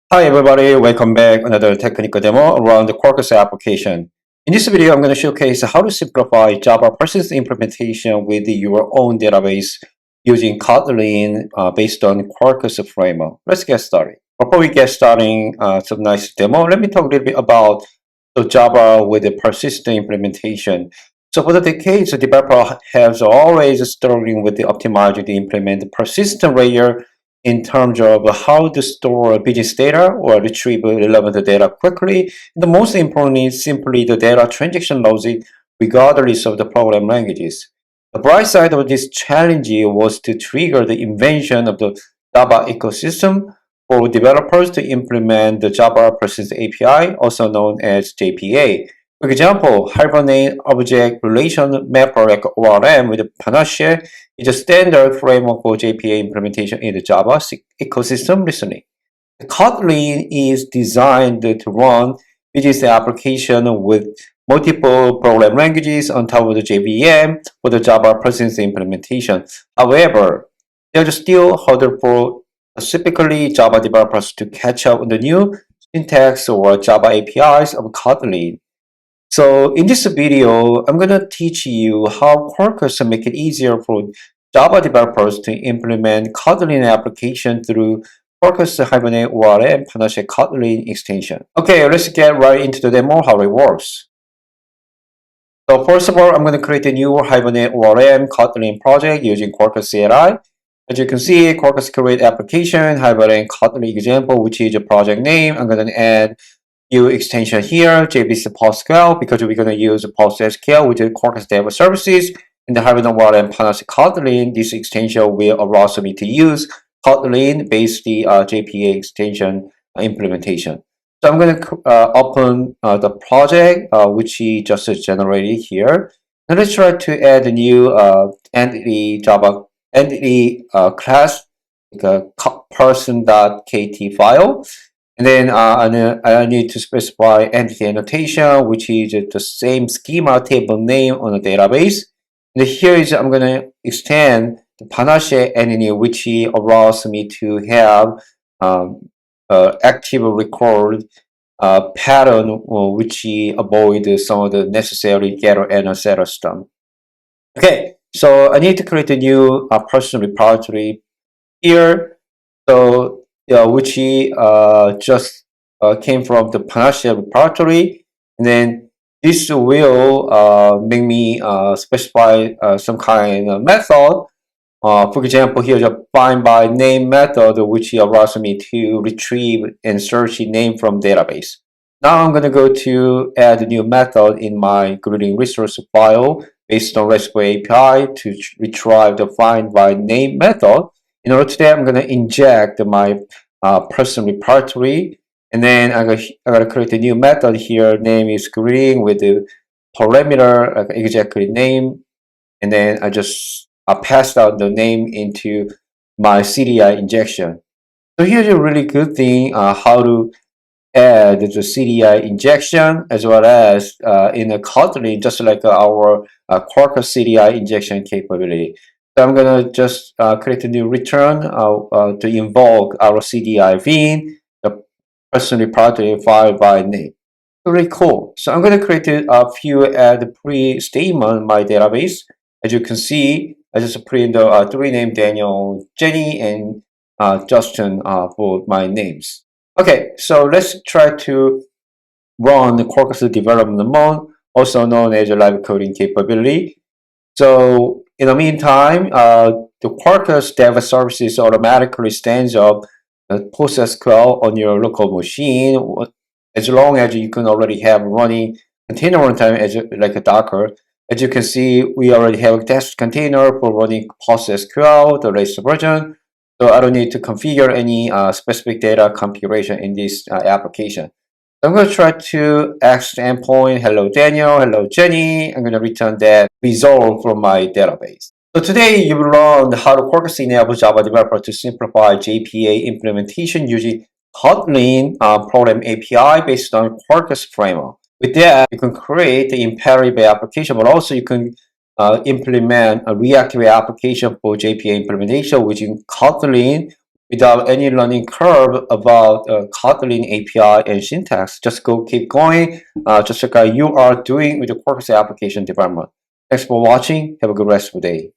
Hi everybody, welcome back. Another technical demo around the Quarkus application. In this video, I'm going to showcase how to simplify Java persistent implementation with your own database using Kotlin based on Quarkus framework. Let's get started. Before we get starting some nice demo, let me talk a little bit about the Java with the persistent implementation. So for the decades, the developer has always struggling with the optimizer to implement the persistent layer in terms of how to store business data or retrieve relevant data quickly. The most important is simply the data transaction logic regardless of the program languages. The bright side of this challenge was to trigger the invention of the Java ecosystem for developers to implement the Java Persistent API, also known as JPA. For example, Hibernate Object Relation Mapper like ORM with Panache is a standard framework for JPA implementation in the Java ecosystem recently. Kotlin is designed to run business application with multiple program languages on top of the JVM for the Java persistent implementation. However, there's still hurdle for specifically Java developers to catch up on the new syntax or Java APIs of Kotlin. So in this video, I'm going to teach you how Quarkus make it easier for Java developers to implement Kotlin application through Quarkus Hibernate ORM Panache Kotlin extension. Okay, let's get right into the demo how it works. So first of all, I'm going to create a new Hibernate ORM Kotlin project using Quarkus CLI. As you can see, Quarkus create application, Hibernate Kotlin example, which is a project name. I'm going to add new extension here, JVC PostgreSQL, because we're going to use PostgreSQL with the Quarkus Data Services. In the Hibernate ORM Panache Kotlin, this extension will allow me to use Kotlin based the JPA extension implementation. So I'm going to open the project which we just generated here. Now let's try to add a new entity Java entity class, like a person.kt file. And then I need to specify entity annotation, which is the same schema table name on the database. And here is I'm going to extend the Panache entity, which allows me to have active record pattern, which avoid some of the necessary getter and setter stuff. Okay, so I need to create a new person repository here. So which just came from the Panache repository, and then this will make me specify some kind of method. For example, here's a find by name method, which allows me to retrieve and search a name from database. Now I'm going to go to add a new method in my greeting resource file based on RESTful API to retrieve the find by name method. In order to that, I'm going to inject my person repository, and then I'm going to create a new method here. Name is greeting with the parameter like exactly name, and then I passed out the name into my CDI injection. So here's a really good thing how to add the CDI injection as well as in a Kotlin, just like our Quarkus CDI injection capability. So I'm going to just create a new return to invoke our CDI bean, the person repository file by name. Really cool. So I'm going to create a few add pre-statement in my database. As you can see, I just put in the three names, Daniel, Jenny, and Justin for my names. Okay, so let's try to run the Quarkus development mode, also known as a live coding capability. So in the meantime, the Quarkus Dev Services automatically stands up PostgreSQL on your local machine, as long as you can already have running container runtime as like a Docker. As you can see, we already have a test container for running PostgreSQL, the latest version. So I don't need to configure any specific data configuration in this application. I'm going to try to ask the endpoint, hello Daniel, hello Jenny. I'm going to return that result from my database. So today you will learn how to Quarkus enable Java developer to simplify JPA implementation using Kotlin program API based on Quarkus framework. With that, you can create the imperative application, but also you can implement a reactive application for JPA implementation using Kotlin without any learning curve about Kotlin API and syntax. Just go keep going, just like you are doing with the Quarkus application development. Thanks for watching. Have a good rest of the day.